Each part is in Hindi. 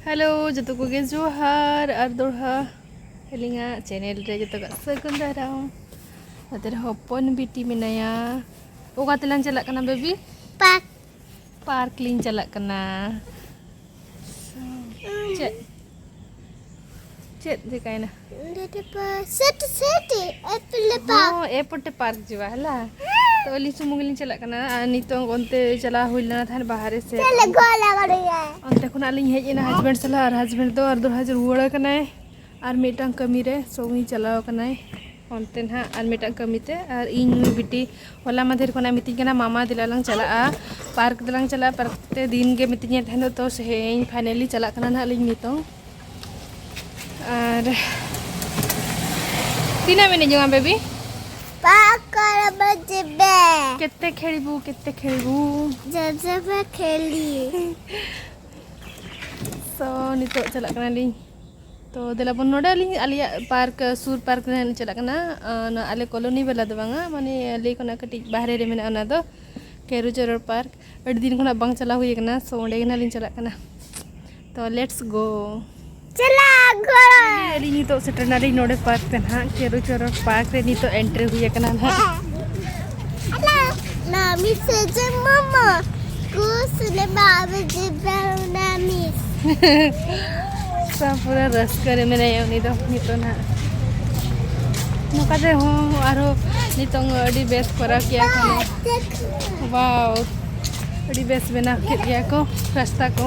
हेलो जो को जोहार और दोहा अलिंगा चैनल रे जो सगुन दाराम अदर हपन बिटी मेनाया ओका तेलां चला कना बेबी पार्क लिंग चला कना चेत दिखाइना एपटे पार्क जीवा हला तो अली सुमुंगलिंग चला कना नितोंग ओनते चला हुइलना थान बाहर से ओनते खुना लिंग हेजना हस्बैंड सला और हस्बैंड तो और दो हजार रुवाड़ा कनाय और मिटांग कमी रे सोंगी चलाव कनाय ओनते ना और मिटांग कमीते और इन बिटी होला मधेर कोना मितिंग कना मामा दिलालांग चला पार्क दिलांग चला पार्क ते दिन के मितिंग थान तो सेहें फाइनली चला कना ना लिंग नितोंग और तीना मिनिट जोंगा बेबी केते खेलबू जब खेली सो नितो चला कना लिंग तो देला बन नोडा लिंग आलिया पार्क सुर पार्क ने चला कना ना आले कॉलोनी वाला दो बांगा माने ले कोना कटी बाहरे रे मेना ओना दो केरू चोर पार्क अड दिन कोना बांग चला हुई कना सो ओंडे कना लिंग चला कना तो लेट्स गो चला गो लिंग तो सेटना लिंग नोडे पार्क ते ना केरू चोर पार्क रे नी तो एंट्री हुई कना ना ना मिस जे मम्मा कुछ ले बाबा जे ना मिस सब पूरा रस करे मेरे उनी तो ना नोकाते हो आरो नितोंग अडी बेस करा किया को वाओ अडी बेस बना किया को रास्ता को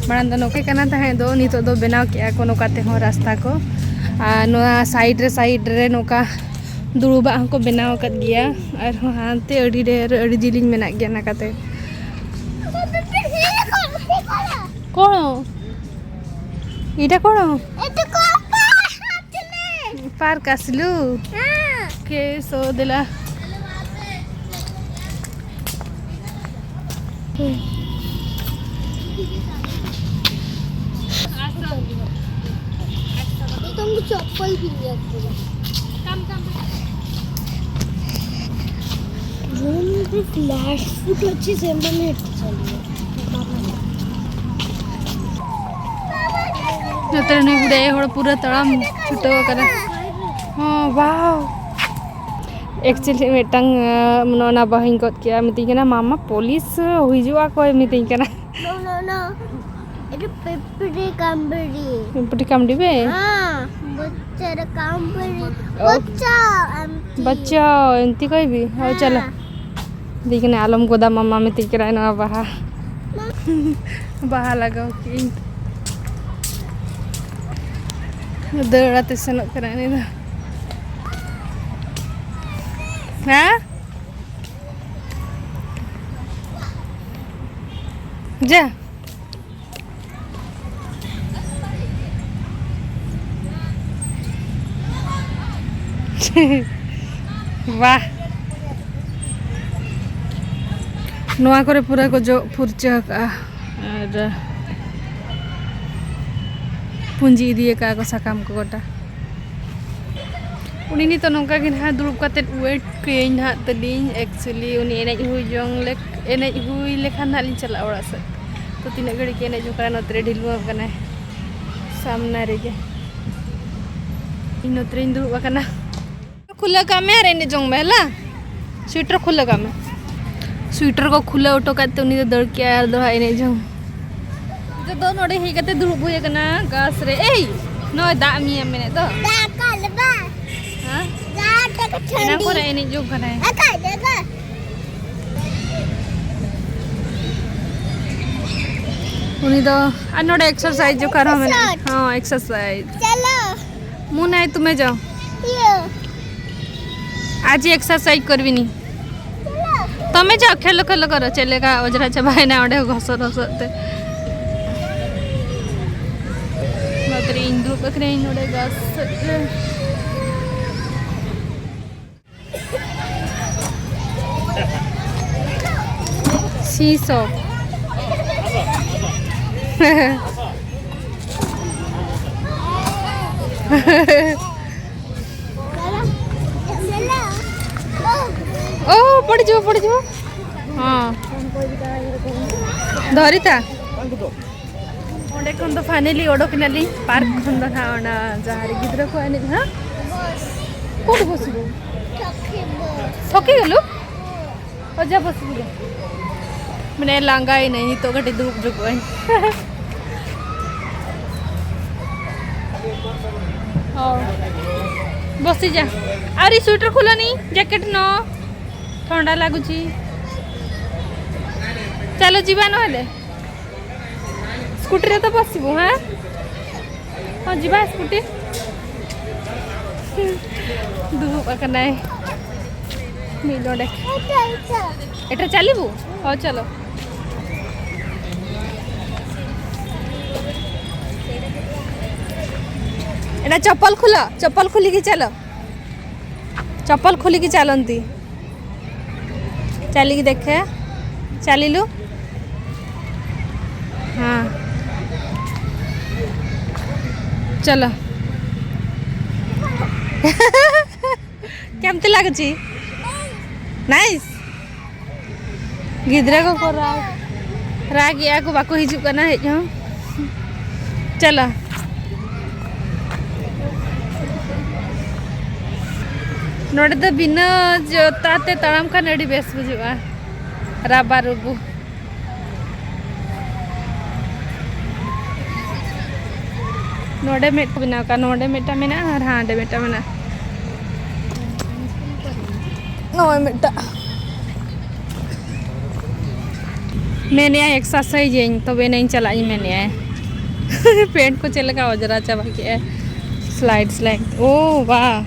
मानन दो नोके कना ताहे दो नितो दो बनाव किया को नोकाते हो रास्ता को नो साइड रे नोका दुरुबा को बनाव कत गया और हांते अडी डेर अडी जिलिंग मेना गया नाकाते कोनो इटा कोनो पार्क आसलु के सो देला तुमको चप्पल भी लिया कम रूम पे फ्लैश फुट अच्छी से मैंने चलिए नतर नहीं बुढ़े होड़ पूरा तड़ाम छुटो करे हां वाओ एक्चुअली मेटंग मनोना बहिन को किया मिति केना मामा पुलिस हुइजुआ को मिति केना नो एटा पेपरी कामड़ी बे हां बच्चा एंती कहबी हो चलो देखने आलम गोदा मामा मिति केरा ना बाहा लगाओ कि दौड़ाते सेनोग कना नि दा हां जा वाह नोआ करे पूरा को जो फुरचा का और पुंजी दिए का को साकाम को गोटा उनी नि तो नोका कि ना दुरुब काते वेट के ना तलिंग एक्चुअली उनी एनेज हुई जोंग लेक एनेज हुई लेखान ना लिंग चला ओड़ा से तो तीन घड़ी के एनेज करा नतरे ढिलवा कना सामना रे के इन नतरे दुरुब कना खुला का में रे ने जोंग मेला स्वेटर खुला का में स्वेटर को खुला ऑटो काते उनी दड़ के यार दो एनेज जोंग दो नोडे ही कते दुरुब हुई कना गास रे ए नो दा मिया मेने तो दा कालबा हां दा तक ठंडी ना को एनी जो कना है का देगा उनी दो आ नोडे एक्सरसाइज जो करो मैंने हां एक्सरसाइज चलो मुना है तुम्हें जाओ आज एक्सरसाइज करबी नी चलो तमे जाओ खेलो करो चलेगा ओजरा चबाए ना ओडे घसते इंद्र पकड़े नोड़े गास सीसो ओ पड़ जो हाँ धरी था नोडे खन तो फाइनली ओडोकनाली पार्क खन द खाना जहारे गिद्रा को आने हां कोड बसबो थके गेलु अजा बसबो मने लांगा ही नहीं तो गटे दुब जुगोय हां बसी जा आरी स्वेटर खोलानी जैकेट न ठंडा लागुची चलो जीवा नहले स्कूटी रे तो बसबो हां हां जीवा स्कूटी दुब अकनाय मिलो देख एटा चलीबू हां चलो एटा चप्पल खुला चप्पल खुली की चलो चप्पल खुली की चलती चली की देखे चलिलु हाँ चलो केमती लगुची नाइस गिद्रा को राग या को बाको हिजु कना हेज चलो नोड़े तो बिना जोताते तड़म का नड़ी बेस बुझुआ राबा रुबू नोड़े मेट बिना का नोड़े मेटा मेना और हाँ डे मेटा मेना नोड़े मेटा मैंने एक्सरसाइज तो वे नहीं चला मैंने पेंट को चल का वजरा चाबा के स्लाइड स्लाइड ओ वाह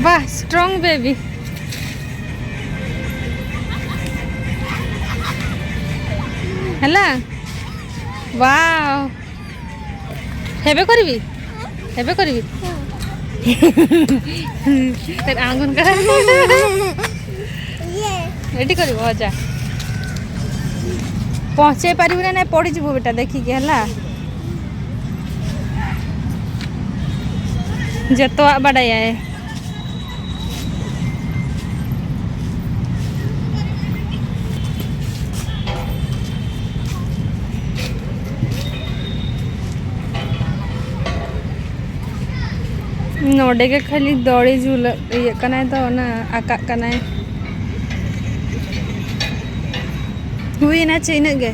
वाह स्ट्रॉन्ग बेबी हला वाह हेबे करबी तेर आंगन का रेडी करबो जा पहुंचे पारिबु ना पड़ी जीवो बेटा देखी के हला जतो बड़ाया है नोडे के खाली दौड़ी झूल ये कनाय तो ना आका कनाय हुई ना चीन गे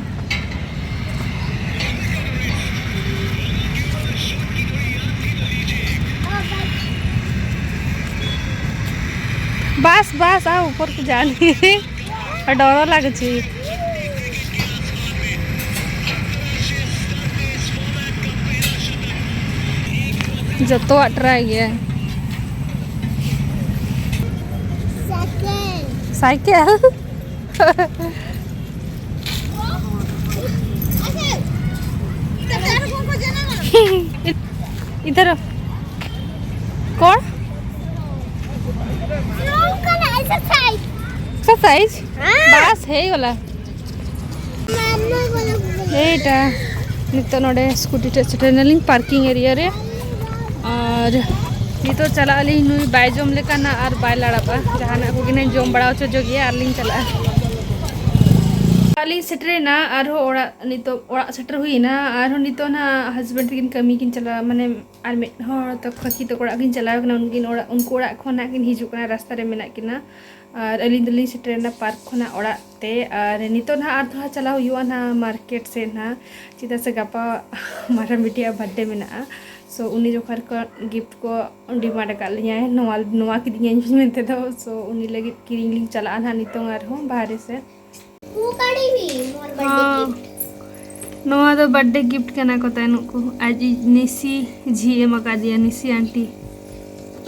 बस बस आ ऊपर को जानी डर लगुची जतो ट्राई गया साइकिल इधर कौन एक्सरसाइज बस है गला एटा नितो नोडे स्कूटी टेस्टनली पार्किंग एरिया रे और नितो चला ली नुई बाय जोम लेका ना और बाय लड़ापा जहाना को गिने जोम बड़ा च जोगिया और लिंग चला खाली सेटरे ना और ओड़ा नितो ओड़ा सेटर हुई ना और नितो ना हस्बैंड किन कमी किन चला माने आर में हो तो खकी तो कोड़ा किन चला ना उनकिन ओड़ा उनको ओड़ा खोना किन हिजु कना रास्ता रे मेना किना और अली दली सेटर ना पार्क खोना ओड़ा ते और नितो ना और थोड़ा चला हुआ ना मार्केट से ना चिता से गपा मारा बिटिया बर्थडे मेना सो उनी जोखर को गिफ्ट को डिमांड कर लिया है नवा की में थे तो सो उनी लगे किरिंग लिंग चला ना नितो आर हो बाहर से वो काड़ी भी मोर बर्थडे गिफ्ट नवा तो बर्थडे गिफ्ट केना कोता नुको आज निसी जी मका दिया निसी आंटी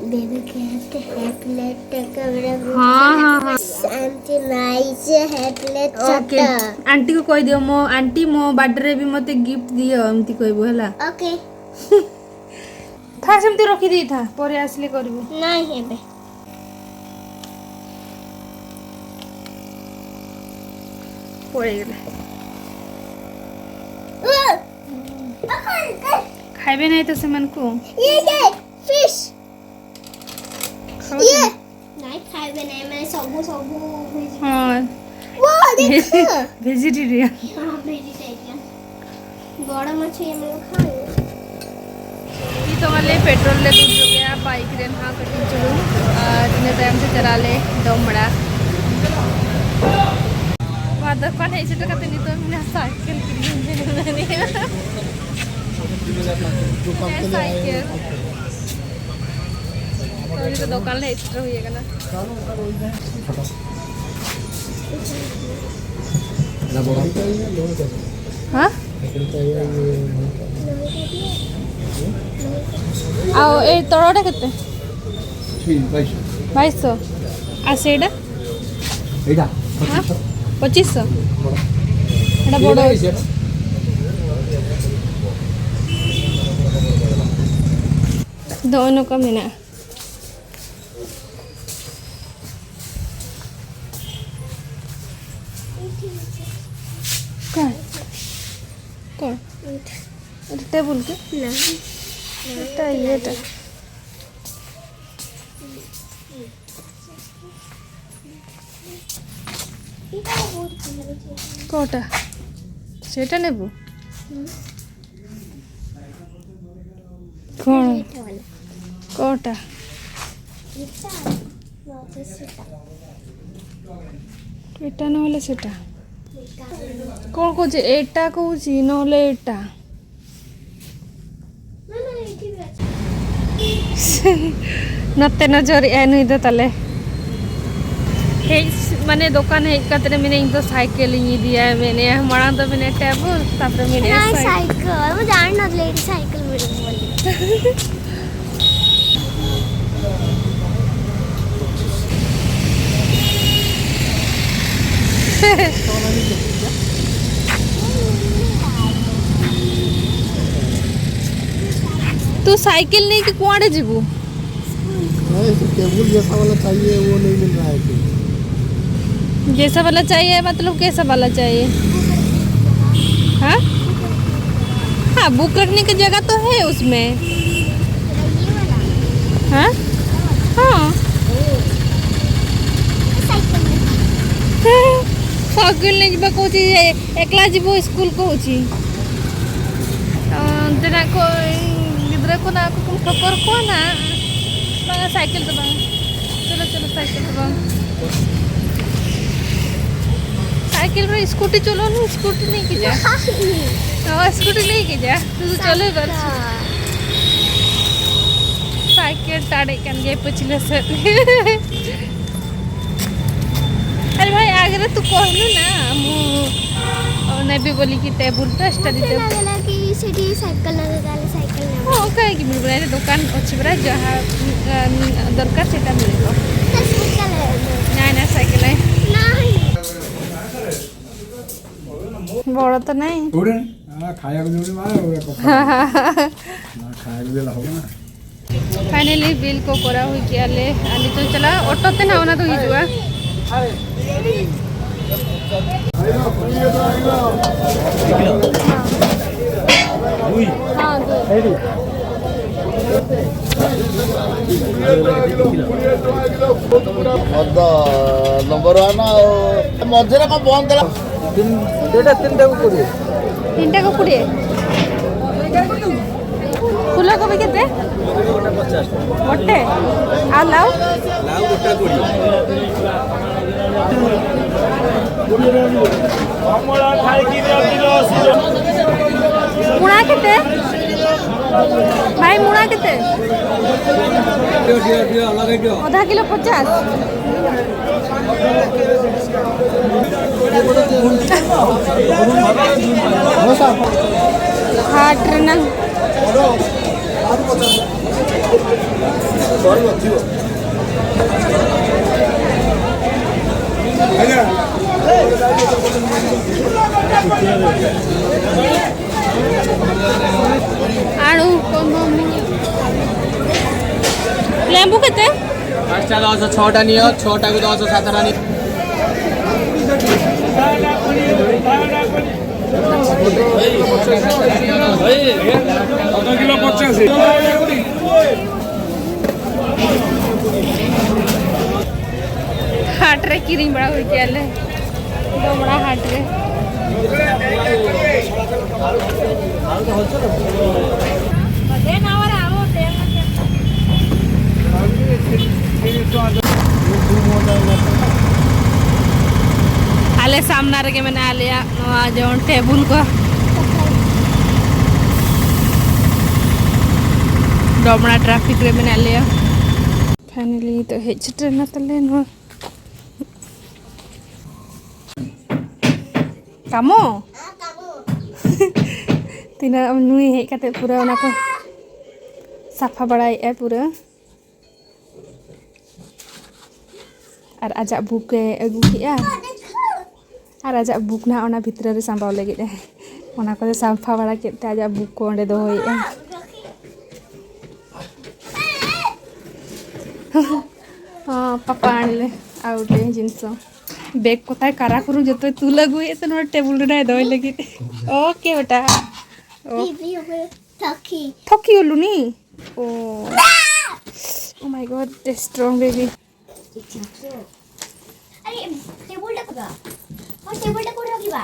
बेबी के हैप्लेट कवरे हां आंटी नाइस हैप्लेट ओके आंटी को कह दियो मो आंटी मो बर्थडे भी मते गिफ्ट दियो एमती कहबो हला ओके था सेमती रखी दी था परे आसले करबो नहीं हेबे पड़े गेले खाइबे नहीं तो से मन को ये फिश खाओ ये नहीं खाइबे नहीं मैं सबू हां वो देखो वेजिटेरियन हां वेजिटेरियन बड़ा मछली हम लोग खाए ये तो वाले पेट्रोल ले दूध हो गया बाइक रे हां कटिंग चलो इतने टाइम से चला ले डोमड़ा वादा कौन है इसे तो कहते नहीं तो मैं साइकिल साइकिल तो दुकान ले एक्स्ट्रा होइएगा ना हाँ आओ ए तोड़ोटा केते 2200 आ सेडा एटा हाँ 2500 एटा बड़ दोनों का मिना कौन कौन टेबल के नहीं ये कोटा सेटा नेबू कौन कोटा एटा नहले सेटा कौन कौच एटा कौच नहले एटा नते नजर एनु दो तले माने दुकान हेज कतरे मैंने इन तो साइकिल ही दिया है मैंने माड़ा तो मैंने टेबल तापर मैंने साइकिल वो जान ना लेडी साइकिल मेरे बोली तू साइकिल नहीं कि कुआड़े जीबू नहीं टेबल जैसा वाला चाहिए वो नहीं मिल रहा है जैसा वाला चाहिए मतलब कैसा वाला चाहिए हाँ हाँ बुक करने की जगह तो है उसमें हाँ हाँ साइकिल नहीं जीवा कहूँ एकला जीव स्कूल कहूँ तेना को गिद्रा को ना को खबर को ना बांगा साइकिल तो बांगा चलो चलो साइकिल तो बांगा साइकिल में स्कूटी चलो ना स्कूटी नहीं की जा हाँ स्कूटी नहीं की जा तू तो चले कर साइकिल टाड़े कन गए पिछले से अरे भाई आगे तू कहलु ना मु नेबी बोली कि टेबल तो स्टडी टेबल लगला कि सिटी साइकिल ना गाले साइकिल ना हां काहे कि मिल बरा दुकान अछि बरा जहां दरकार सेटा मिलबो साइकिल ना ना साइकिल है नहीं बड़ तो नहीं ओरे खाया को जोड़ी मारे ओरे को ना खाया को देला होगा ना फाइनली बिल को करा हुई किया ले आली तो चला ऑटो ते ना होना तो हिजुआ हाँ नंबर आना मझे कौन बंद तीन को 20 फूल कोबी केते गोटे आ लाउ गोटे 20 मुड़ा केते भाई मुड़ा केते आधा किलो 50 हाट ना आलू लेंबू केते 5टा 10 6टा नियो 6टा को 10 7टा नि किलो 85 हाट रे किरिंग बड़ा हुई क्या ले दो बड़ा हाट रे आले सामना रे के मैंने आलिया जो टेबुल को डोमड़ा ट्रैफिक रे मैंने आलिया फाइनली तो हेज ट्रेन तले नो कामो तीना नुई हेज काते पूरा ओना को साफा बड़ाई है पूरा और आजा बुक अगू किया और आजा बुक ना ओना भितर रे सांबाव लगे ओना को साफा बड़ा केते आजा बुक को ओंडे दोहोइया हाँ पापा आनले आउटे जिनस बैग कोताय कारा करू जतो तू लगुए तो नोट टेबल रे दोय लगी ओके बेटा बीबी ओके थकी थकी होलुनी oh my god the strong baby अरे टेबलটা কোথা ও টেবলটা কোথায় রাখিবা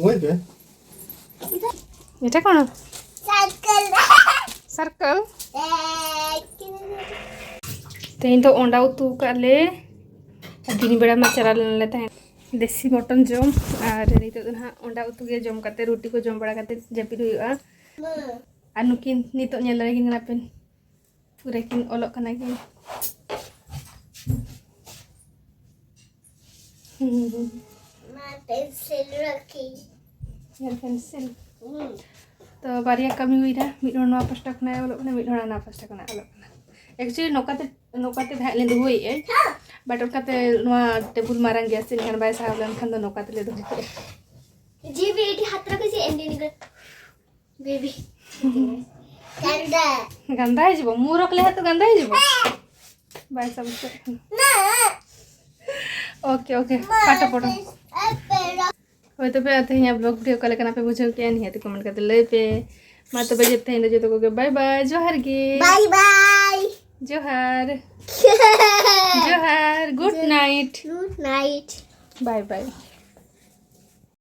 ওই বে এটা কোন সার্কেল सर्कल तेन तो ओंडा उतु काले दिन बेड़ा में चला लेते हैं देसी मटन जम और नितो ना ओंडा उतु के जम काते रोटी को जम बड़ा काते जपिद हुआ और नुकिन नितो नेल लगिन नापेन पूरा किन ओलो कना किन मा पेंसिल रखी नेल पेंसिल तो बारिया कमी हुई रहा मिड हर नवा पास्टा खना ओलो कना मिड हर ना पास्टा खना ओलो कना एक्चुअली नौकाते धाय ले दुई ए बट ओकाते नवा टेबुल मारंग गया से निहन बाय साहब लन खन दो नौकाते ले दुई जी बेटी हाथ रखे से एंडी निकल बेबी गंदा गंदा है जबो मुंह रखले है तो गंदा है जबो बाय सब से ना ओके ओके पाटो पड़ो होय तो पे आते हैं ब्लॉग वीडियो कल कना पे बुझो के नहीं है तो कमेंट करते ले पे मा तो बजेते हैं जो तो बाय बाय जोहार गे bye bye Johar Johar good night good night bye bye